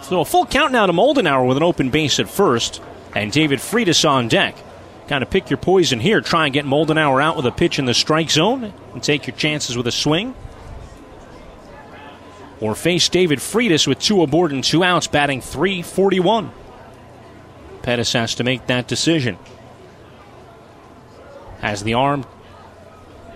So a full count now to Moldenauer with an open base at first, and David Freitas on deck. Kind of pick your poison here. Try and get Moldenauer out with a pitch in the strike zone and take your chances with a swing. Or face David Freitas with 2 aboard and 2 outs, batting .341. Pettis has to make that decision. Has the arm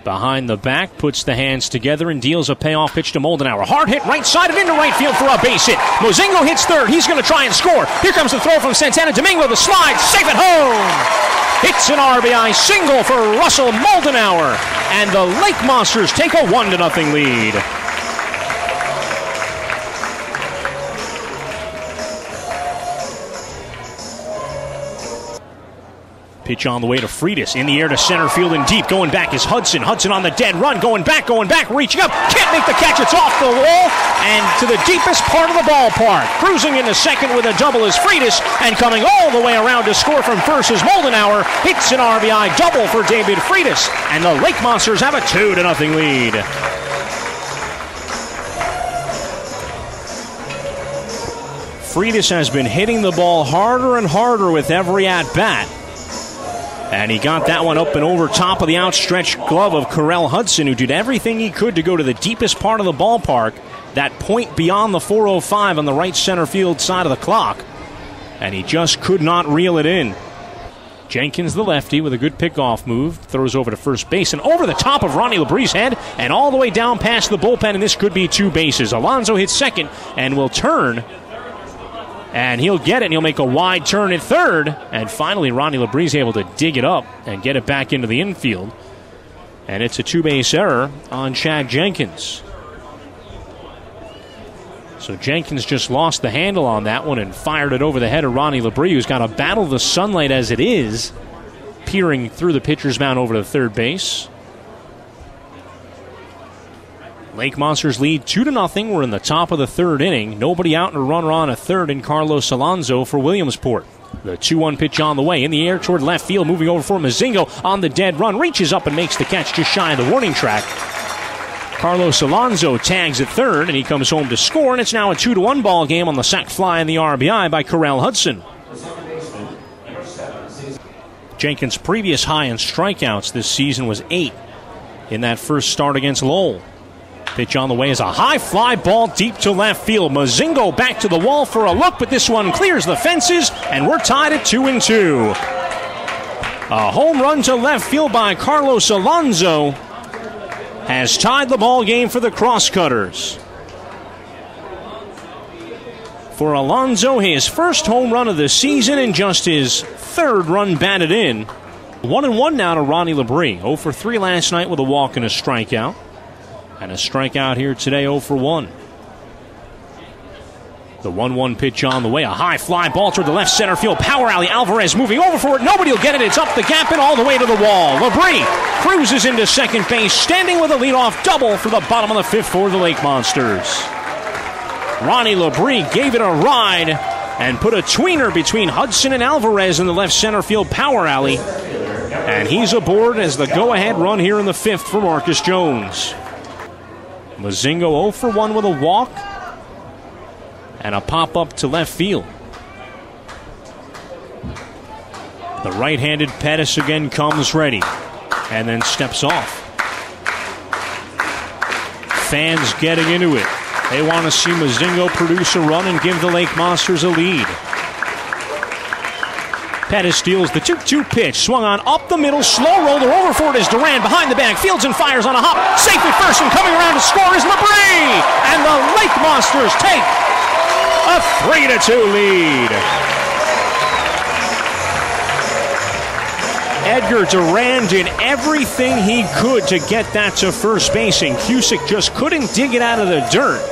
behind the back, puts the hands together and deals a payoff pitch to Moldenauer. Hard hit right side and into right field for a base hit. Mozingo hits third. He's going to try and score. Here comes the throw from Santana. Domingo, the slide, safe at home. It's an RBI single for Russell Moldenauer. And the Lake Monsters take a 1-0 lead. Pitch on the way to Freitas. In the air to center field and deep. Going back is Hudson. Hudson on the dead run. Going back, reaching up. Can't make the catch. It's off the wall and to the deepest part of the ballpark. Cruising into second with a double is Freitas. And coming all the way around to score from first is Moldenauer. It's an RBI double for David Freitas. And the Lake Monsters have a 2-0 lead. Freitas has been hitting the ball harder and harder with every at-bat. And he got that one up and over top of the outstretched glove of Correll Hudson, who did everything he could to go to the deepest part of the ballpark, that point beyond the 405 on the right center field side of the clock. And he just could not reel it in. Jenkins, the lefty, with a good pickoff move, throws over to first base and over the top of Ronnie Labre's head and all the way down past the bullpen, and this could be 2 bases. Alonso hits second and will turn. And he'll get it, and he'll make a wide turn at third. And finally, Ronnie Labre's able to dig it up and get it back into the infield. And it's a 2-base error on Chad Jenkins. So Jenkins just lost the handle on that one and fired it over the head of Ronnie Labre, who's got to battle the sunlight as it is, peering through the pitcher's mound over to third base. Lake Monsters lead 2-0. We're in the top of the third inning. Nobody out and a runner on at third in Carlos Alonso for Williamsport. The 2-1 pitch on the way. In the air toward left field. Moving over for Mozingo on the dead run. Reaches up and makes the catch just shy of the warning track. Carlos Alonso tags at third, and he comes home to score. And it's now a 2-1 ball game on the sac fly and the RBI by Correll Hudson. Jenkins' previous high in strikeouts this season was 8 in that first start against Lowell. Pitch on the way is a high fly ball deep to left field. Mozingo back to the wall for a look, but this one clears the fences, and we're tied at 2-2. A home run to left field by Carlos Alonso has tied the ball game for the Crosscutters. For Alonso, his first home run of the season and just his 3rd run batted in. 1-1 now to Ronnie Labre. 0 for 3 last night with a walk and a strikeout. And a strikeout here today, 0 for 1. The 1-1 pitch on the way. A high fly ball toward the left center field. Power alley. Alvarez moving over for it. Nobody will get it. It's up the gap and all the way to the wall. Labre cruises into second base, standing with a leadoff double for the bottom of the 5th for the Lake Monsters. Ronnie Labre gave it a ride and put a tweener between Hudson and Alvarez in the left center field power alley. And he's aboard as the go-ahead run here in the 5th for Marcus Jones. Mozingo 0 for 1 with a walk and a pop-up to left field. The right-handed Pettis again comes ready and then steps off. Fans getting into it. They want to see Mozingo produce a run and give the Lake Monsters a lead. Pettis steals the 2-2 pitch. Swung on up the middle. Slow roller over for it is Duran. Behind the bag. Fields and fires on a hop. Safe at first and coming around to score is Labre. And the Lake Monsters take a 3-2 lead. Edgar Duran did everything he could to get that to first base, and Cusick just couldn't dig it out of the dirt.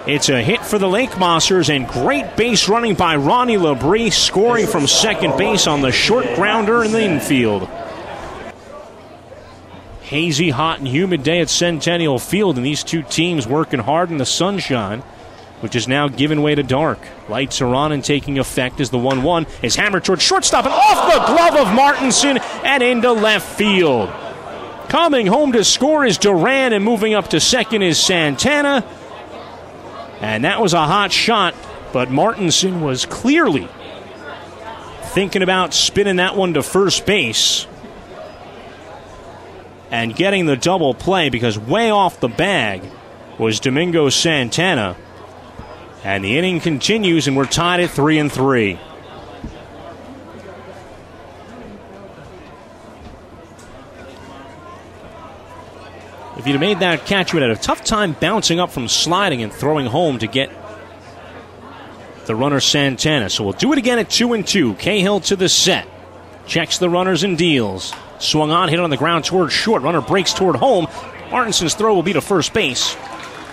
It's a hit for the Lake Monsters, and great base running by Ronnie Labre, scoring from second base on the short grounder in the infield. Hazy, hot, and humid day at Centennial Field, and these two teams working hard in the sunshine, which is now giving way to dark. Lights are on and taking effect as the 1-1 is hammered towards shortstop and off the glove of Martinson and into left field. Coming home to score is Duran, and moving up to second is Santana. And that was a hot shot But Martinson was clearly thinking about spinning that one to first base and getting the double play, because way off the bag was Domingo Santana. And the inning continues, and we're tied at 3-3. If you'd have made that catch, you would have had a tough time bouncing up from sliding and throwing home to get the runner Santana. So we'll do it again at 2-2. Cahill to the set. Checks the runners and deals. Swung on, hit on the ground toward short. Runner breaks toward home. Martinson's throw will be to first base.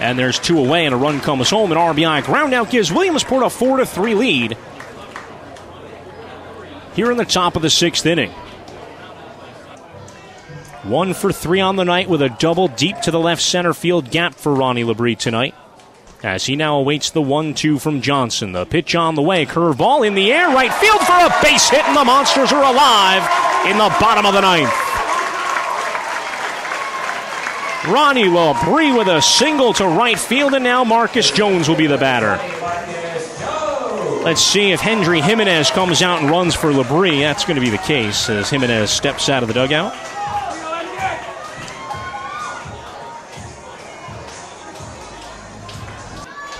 And there's 2 away, and a run comes home. An RBI groundout gives Williamsport a 4-3 lead here in the top of the 6th inning. 1 for 3 on the night with a double deep to the left center field gap for Ronnie Labrie tonight, as he now awaits the 1-2 from Johnson. The pitch on the way, curveball in the air, right field for a base hit, and the Monsters are alive in the bottom of the 9th. Ronnie Labrie with a single to right field, and now Marcus Jones will be the batter. Let's see if Hendry Jimenez comes out and runs for Labrie. That's going to be the case as Jimenez steps out of the dugout.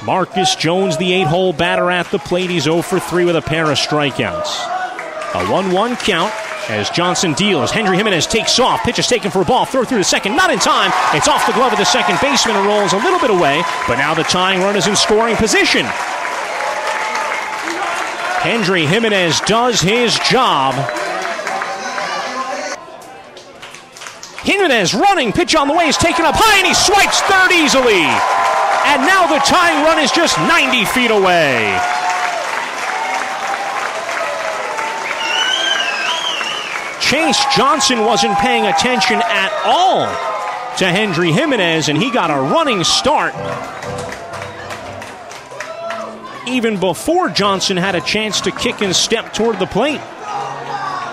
Marcus Jones, the 8-hole batter at the plate. He's 0 for 3 with a pair of strikeouts. A 1-1 count as Johnson deals. Hendry Jimenez takes off. Pitch is taken for a ball. Throw through to second. Not in time. It's off the glove of the second baseman and rolls a little bit away. But now the tying run is in scoring position. Hendry Jimenez does his job. Jimenez running. Pitch on the way is taken up high, and he swipes third easily. And now the tying run is just 90 feet away. Chase Johnson wasn't paying attention at all to Hendry Jimenez, and he got a running start even before Johnson had a chance to kick and step toward the plate.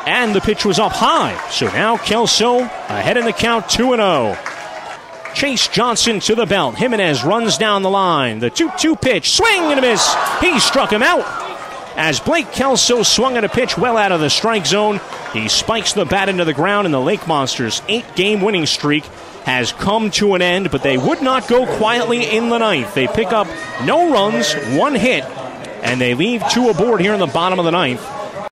And the pitch was up high. So now Kelso ahead in the count, 2-0. Chase Johnson to the belt. Jimenez runs down the line. The 2-2 pitch. Swing and a miss. He struck him out. As Blake Kelso swung at a pitch well out of the strike zone, he spikes the bat into the ground, and the Lake Monsters' 8-game winning streak has come to an end, but they would not go quietly in the 9th. They pick up no runs, 1 hit, and they leave 2 aboard here in the bottom of the 9th.